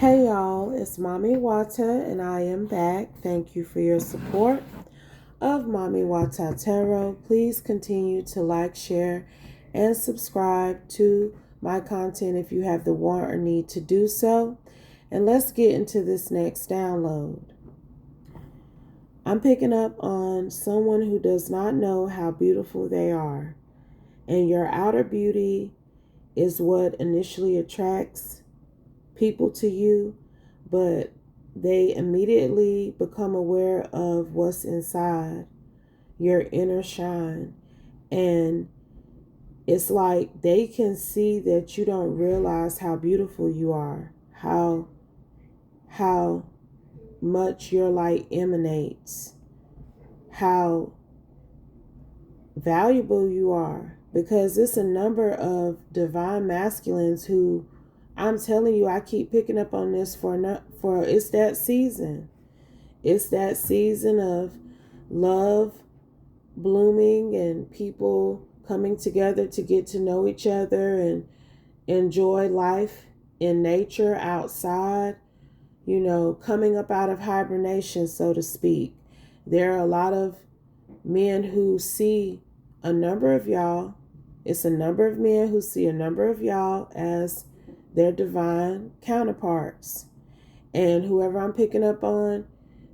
Hey y'all, it's Mommy Wata and I am back. Thank you for your support of Mommy Wata Tarot. Please continue to like, share, and subscribe to my content if you have the want or need to do so. And let's get into this next download. I'm picking up on someone who does not know how beautiful they are. And your outer beauty is what initially attracts people to you, but they immediately become aware of what's inside, your inner shine. And it's like they can see that you don't realize how beautiful you are, how much your light emanates, how valuable you are, because it's a number of divine masculines who, I'm telling you, I keep picking up on this for it's that season. It's that season of love blooming and people coming together to get to know each other and enjoy life in nature outside, coming up out of hibernation, so to speak. There are a lot of men who see a number of y'all. It's a number of men who see a number of y'all as their divine counterparts. And whoever I'm picking up on,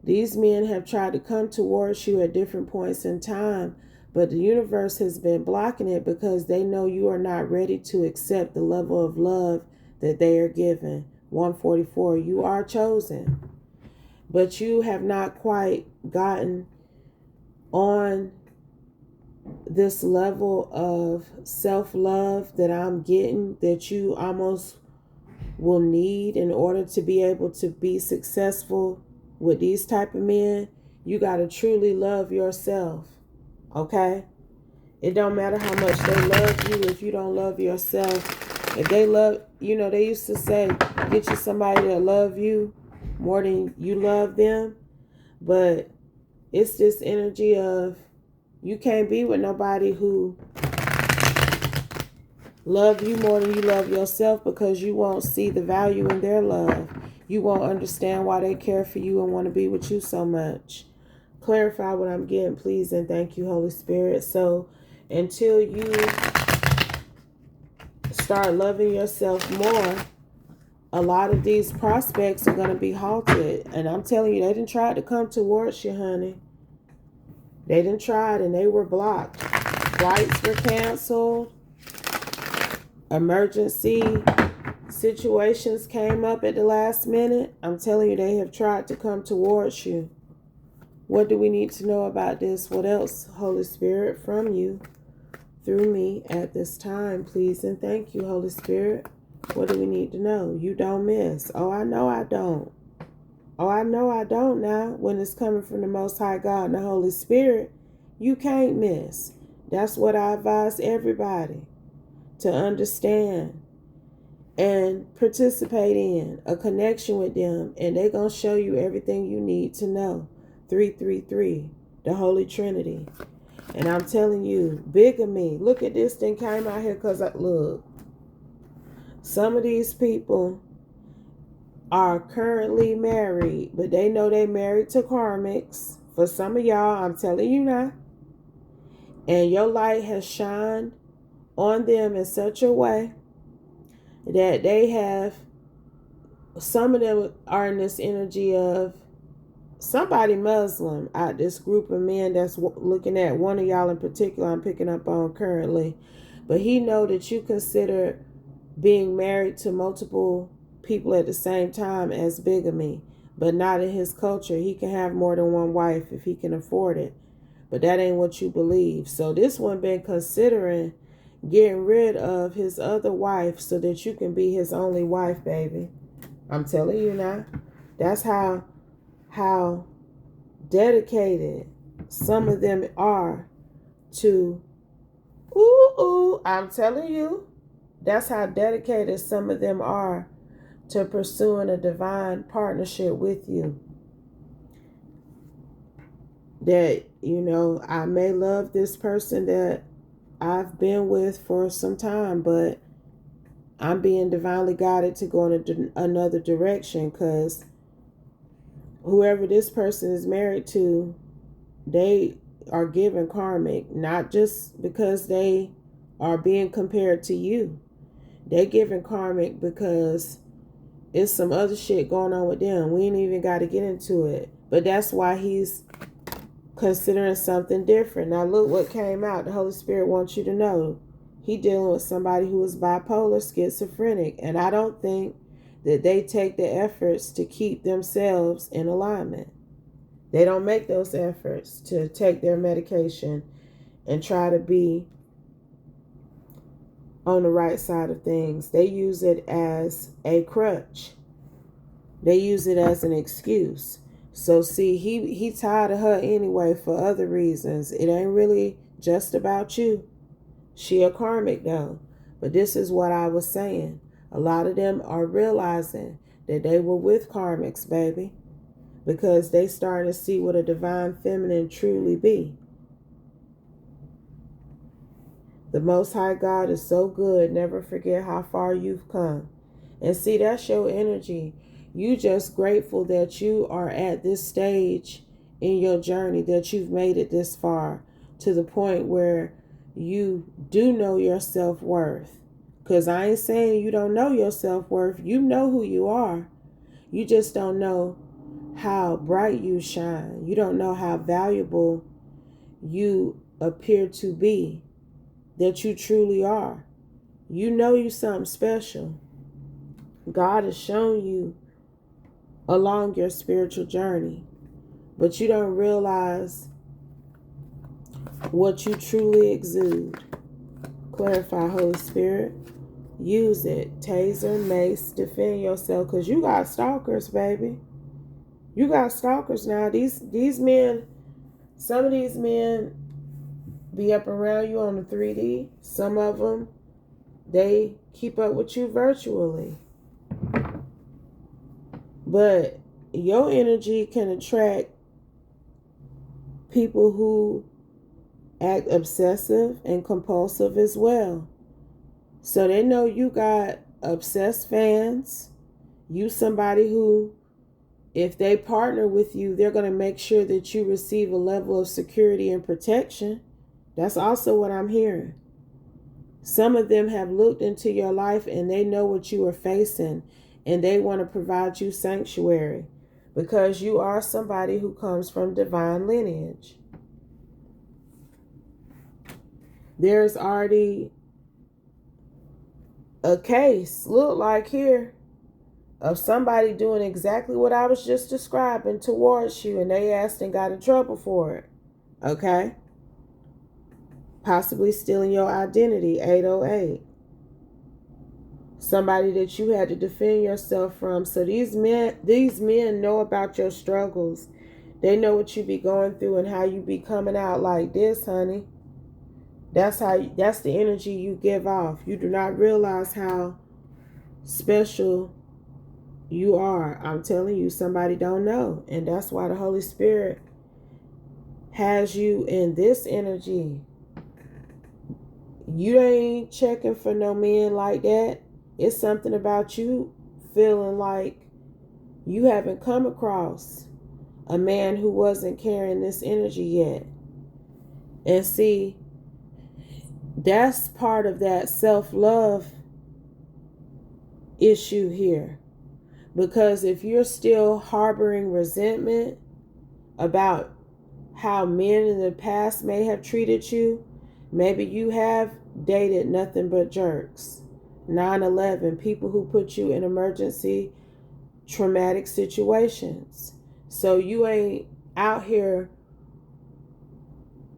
these men have tried to come towards you at different points in time, but the universe has been blocking it because they know you are not ready to accept the level of love that they are given. 144, you are chosen, but you have not quite gotten on this level of self-love that I'm getting, that you almost will need in order to be able to be successful with these type of men. You got to truly love yourself. Okay? It don't matter how much they love you if you don't love yourself. If they love, they used to say, get you somebody that love you more than you love them. But it's this energy of, you can't be with nobody who love you more than you love yourself, because you won't see the value in their love. You won't understand why they care for you and want to be with you so much. Clarify what I'm getting, please, and thank you, Holy Spirit. So until you start loving yourself more, a lot of these prospects are going to be halted. And I'm telling you, they didn't try to come towards you, honey. They didn't try and they were blocked. Flights were canceled. Emergency situations came up at the last minute. I'm telling you, they have tried to come towards you. What do we need to know about this? What else, Holy Spirit, from you through me at this time, please and thank you, Holy Spirit. What do we need to know? You don't miss. Oh, I know I don't. Oh, I know I don't now. When it's coming from the Most High God and the Holy Spirit, you can't miss. That's what I advise everybody to understand and participate in, a connection with them, and they're going to show you everything you need to know. 333, the Holy Trinity. And I'm telling you, bigamy. Look at this thing came out here because look, some of these people are currently married, but they know they married to karmics. For some of y'all, I'm telling you now, and your light has shined on them in such a way that they have, some of them are in this energy of somebody Muslim out this group of men that's looking at one of y'all in particular I'm picking up on currently. But he know that you consider being married to multiple people at the same time as bigamy, but not in his culture. He can have more than one wife if he can afford it, but that ain't what you believe. So this one been considering getting rid of his other wife so that you can be his only wife, baby. I'm telling you now. That's how dedicated some of them are to, I'm telling you, that's how dedicated some of them are to pursuing a divine partnership with you. That, I may love this person that I've been with for some time, but I'm being divinely guided to go in another direction, because whoever this person is married to, they are given karmic, not just because they are being compared to you. They given karmic because it's some other shit going on with them. We ain't even got to get into it. But that's why he's considering something different. Now look what came out. The Holy Spirit wants you to know he dealing with somebody who is bipolar, schizophrenic. And I don't think that they take the efforts to keep themselves in alignment. They don't make those efforts to take their medication and try to be on the right side of things. They use it as a crutch. They use it as an excuse. So see, he tired of her anyway for other reasons. It ain't really just about you. She a karmic though. But this is what I was saying. A lot of them are realizing that they were with karmics, baby, because they starting to see what a divine feminine truly be. The Most High God is so good. Never forget how far you've come. And see, that's your energy. You just grateful that you are at this stage in your journey, that you've made it this far, to the point where you do know your self-worth. Because I ain't saying you don't know your self-worth. You know who you are. You just don't know how bright you shine. You don't know how valuable you appear to be, that you truly are. You know you something special. God has shown you along your spiritual journey, but you don't realize what you truly exude. Clarify, Holy Spirit. Use it. Taser, mace, defend yourself, because you got stalkers, baby. You got stalkers now. These men, some of these men be up around you on the 3D. Some of them, they keep up with you virtually. But your energy can attract people who act obsessive and compulsive as well. So they know you got obsessed fans. You somebody who, if they partner with you, they're going to make sure that you receive a level of security and protection. That's also what I'm hearing. Some of them have looked into your life and they know what you are facing, and they want to provide you sanctuary because you are somebody who comes from divine lineage. There's already a case, look like here, of somebody doing exactly what I was just describing towards you, and they asked and got in trouble for it. Okay? Possibly stealing your identity, 808. Somebody that you had to defend yourself from. So these men know about your struggles. They know what you be going through and how you be coming out like this, honey. That's the energy you give off. You do not realize how special you are. I'm telling you, somebody don't know. And that's why the Holy Spirit has you in this energy. You ain't checking for no men like that. It's something about you feeling like you haven't come across a man who wasn't carrying this energy yet. And see, that's part of that self-love issue here. Because if you're still harboring resentment about how men in the past may have treated you, maybe you have dated nothing but jerks. 9/11, people who put you in emergency traumatic situations. So you ain't out here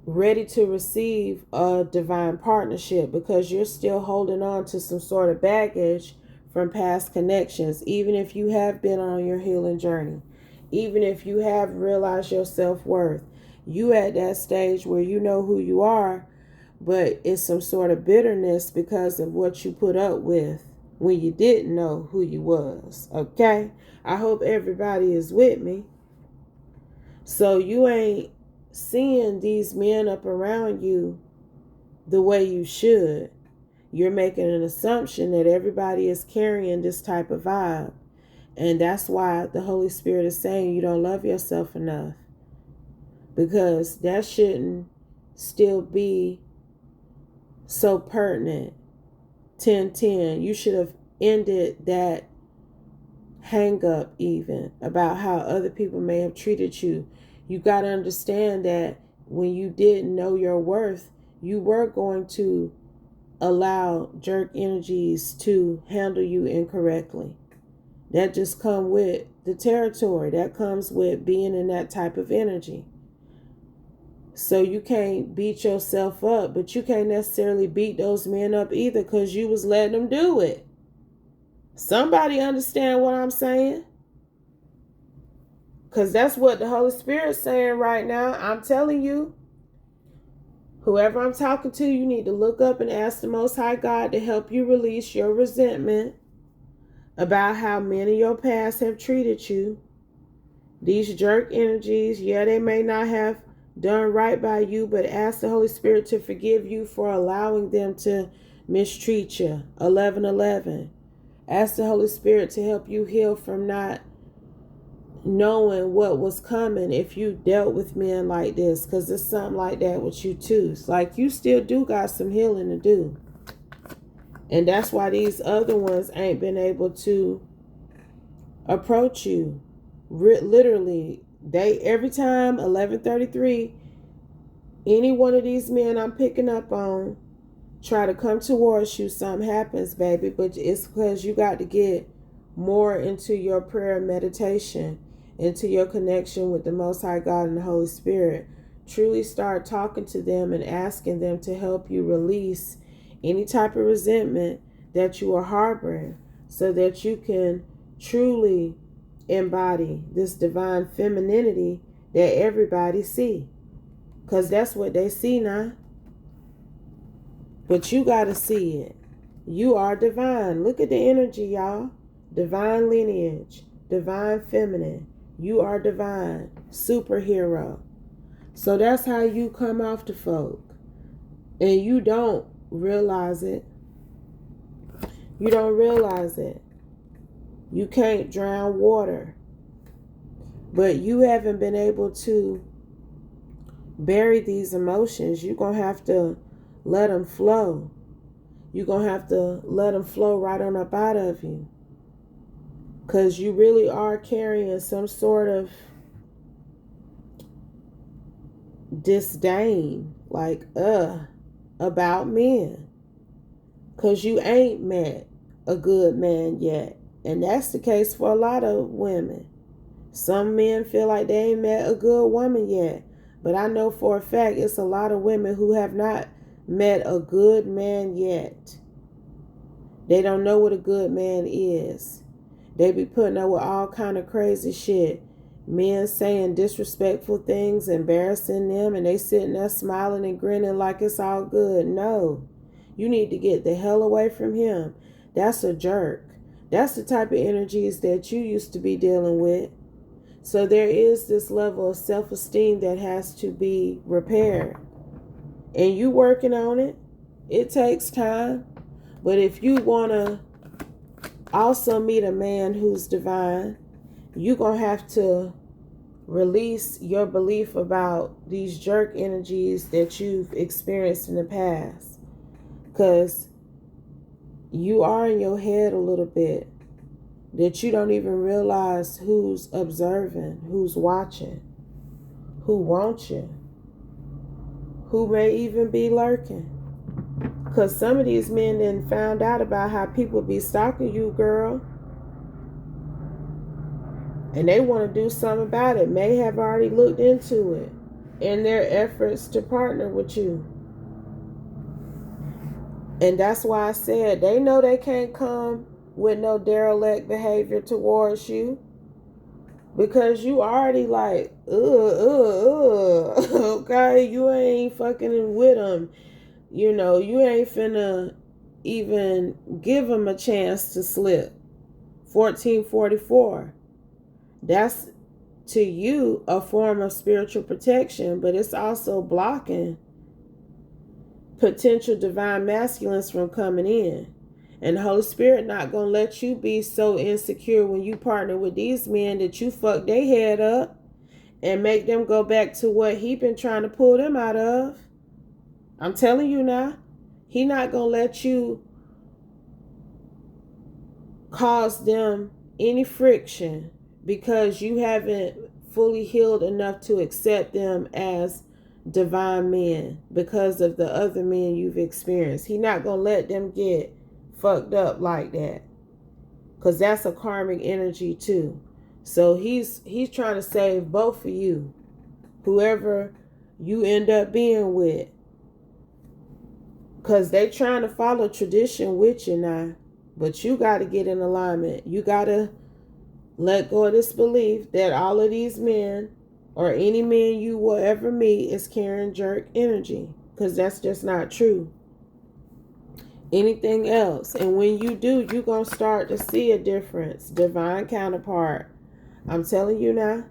ready to receive a divine partnership because you're still holding on to some sort of baggage from past connections, even if you have been on your healing journey, even if you have realized your self-worth. You at that stage where you know who you are, but it's some sort of bitterness because of what you put up with when you didn't know who you was. Okay? I hope everybody is with me. So you ain't seeing these men up around you the way you should. you're making an assumption that everybody is carrying this type of vibe. And that's why the Holy Spirit is saying you don't love yourself enough. Because that shouldn't still be so pertinent. 10:10. You should have ended that hang up even about how other people may have treated you. You got to understand that when you didn't know your worth, you were going to allow jerk energies to handle you incorrectly. That just comes with the territory. That comes with being in that type of energy. So you can't beat yourself up, but you can't necessarily beat those men up either because you was letting them do it. Somebody understand what I'm saying? Because that's what the Holy Spirit's saying right now. I'm telling you, whoever I'm talking to, you need to look up and ask the Most High God to help you release your resentment about how men in your past have treated you. These jerk energies, yeah, they may not have done right by you, but ask the Holy Spirit to forgive you for allowing them to mistreat you. 11:11. Ask the Holy Spirit to help you heal from not knowing what was coming if you dealt with men like this, because it's something like that with you too. It's like you still do got some healing to do. And that's why these other ones ain't been able to approach you. Literally, they every time 11:33, any one of these men I'm picking up on try to come towards you, something happens, baby. But it's because you got to get more into your prayer and meditation, into your connection with the Most High God and the Holy Spirit. Truly start talking to them and asking them to help you release any type of resentment that you are harboring, so that you can truly embody this divine femininity that everybody see, because that's what they see now. But you got to see it. You are divine. Look at the energy, y'all. Divine lineage, divine feminine. You are divine, superhero. So that's how you come off to folk. And you don't realize it. You don't realize it. You can't drown water. But you haven't been able to bury these emotions. You're going to have to let them flow. You're going to have to let them flow right on up out of you. Because you really are carrying some sort of disdain, like, about men. Because you ain't met a good man yet. And that's the case for a lot of women. Some men feel like they ain't met a good woman yet. But I know for a fact it's a lot of women who have not met a good man yet. They don't know what a good man is. They be putting up with all kind of crazy shit. Men saying disrespectful things, embarrassing them, and they sitting there smiling and grinning like it's all good. No. You need to get the hell away from him. That's a jerk. That's the type of energies that you used to be dealing with. So there is this level of self-esteem that has to be repaired. And you working on it. It takes time. But if you want to also meet a man who's divine, you're going to have to release your belief about these jerk energies that you've experienced in the past. Because you are in your head a little bit, that you don't even realize who's observing, who's watching, who wants you, who may even be lurking. Because some of these men then found out about how people be stalking you, girl. And they want to do something about it. May have already looked into it in their efforts to partner with you. And that's why I said they know they can't come with no derelict behavior towards you. Because you already like, okay, you ain't fucking with them. You know, you ain't finna even give them a chance to slip. 1444. That's to you a form of spiritual protection, but it's also blocking potential divine masculines from coming in. And the Holy Spirit not going to let you be so insecure when you partner with these men that you fuck their head up and make them go back to what he been trying to pull them out of. I'm telling you now, he not going to let you cause them any friction because you haven't fully healed enough to accept them as divine men because of the other men you've experienced. He not going to let them get fucked up like that, because that's a karmic energy too. So he's trying to save both of you, whoever you end up being with, because they trying to follow tradition with you now. But you got to get in alignment. You got to let go of this belief that all of these men or any man you will ever meet is carrying jerk energy, because that's just not true. Anything else. And when you do, you're going to start to see a difference. Divine counterpart. I'm telling you now,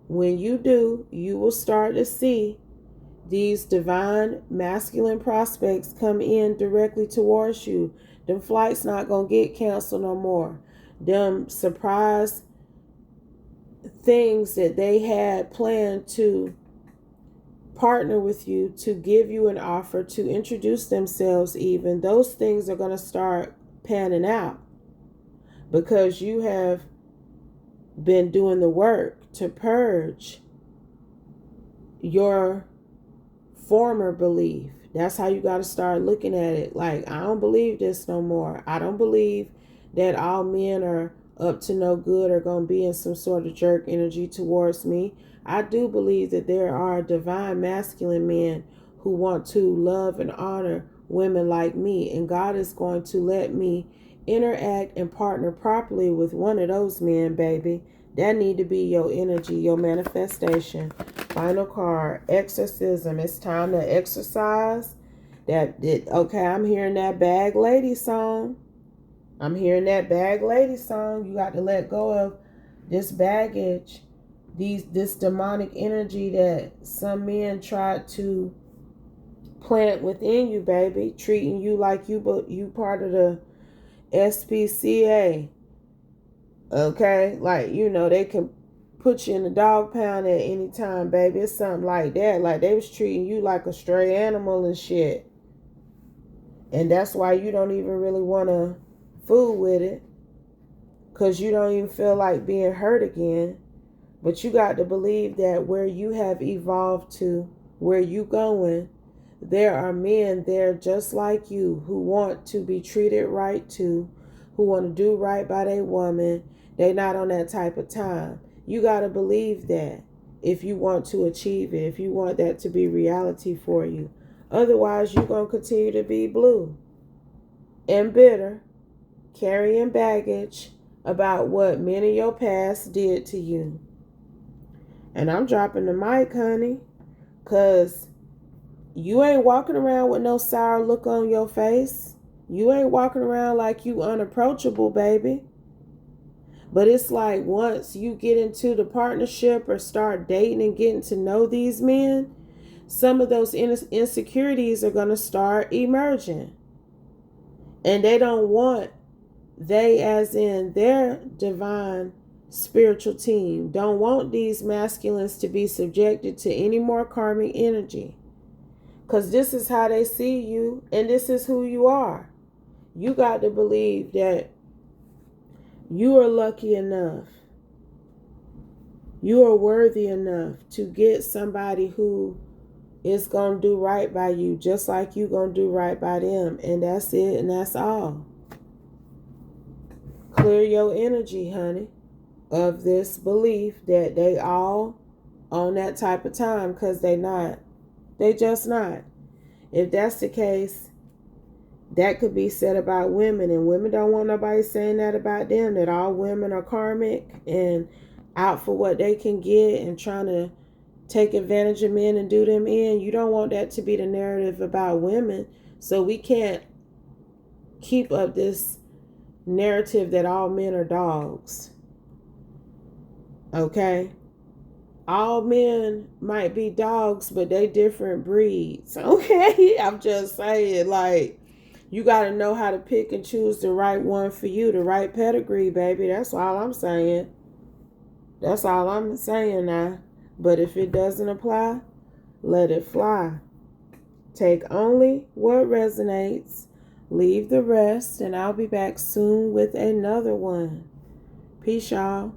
when you do, you will start to see these divine masculine prospects come in directly towards you. Them flights not going to get canceled no more. Them surprise things that they had planned to partner with you, to give you an offer, to introduce themselves even, those things are going to start panning out because you have been doing the work to purge your former belief. That's how you got to start looking at it. Like, I don't believe this no more. I don't believe that all men are up to no good or going to be in some sort of jerk energy towards me. I do believe that there are divine masculine men who want to love and honor women like me. And God is going to let me interact and partner properly with one of those men, baby. That need to be your energy, your manifestation. Final card, exorcism. It's time to exercise. Okay, I'm hearing that bag lady song. I'm hearing that bag lady song. You got to let go of this baggage, this demonic energy that some men tried to plant within you, baby, treating you like you part of the SPCA. Okay, like, you know, they can put you in the dog pound at any time, baby. It's something like that. Like they was treating you like a stray animal and shit. And that's why you don't even really want to fool with it, because you don't even feel like being hurt again. But you got to believe that where you have evolved to, where you going, there are men there just like you who want to be treated right too, who want to do right by their woman. They not on that type of time. You got to believe that if you want to achieve it, if you want that to be reality for you. Otherwise, you're going to continue to be blue and bitter, carrying baggage about what men in your past did to you. And I'm dropping the mic, honey, because you ain't walking around with no sour look on your face. You ain't walking around like you unapproachable, baby. But it's like once you get into the partnership or start dating and getting to know these men, some of those insecurities are going to start emerging. And they don't want, they as in their divine spiritual team, don't want these masculines to be subjected to any more karmic energy. Because this is how they see you and this is who you are. You got to believe that you are lucky enough, you are worthy enough to get somebody who is going to do right by you, just like you going to do right by them. And that's it, and that's all. Clear your energy, honey, of this belief that they all on that type of time, because they not. They just not. If that's the case, that could be said about women, and women don't want nobody saying that about them, that all women are karmic and out for what they can get and trying to take advantage of men and do them in. You don't want that to be the narrative about women. So we can't keep up this narrative that all men are dogs. Okay? all men might be dogs, but they different breeds. Okay? I'm just saying, like, you got to know how to pick and choose the right one for you, the right pedigree, baby. That's all I'm saying. That's all I'm saying now. But if it doesn't apply, let it fly. Take only what resonates, leave the rest, and I'll be back soon with another one. Peace, y'all.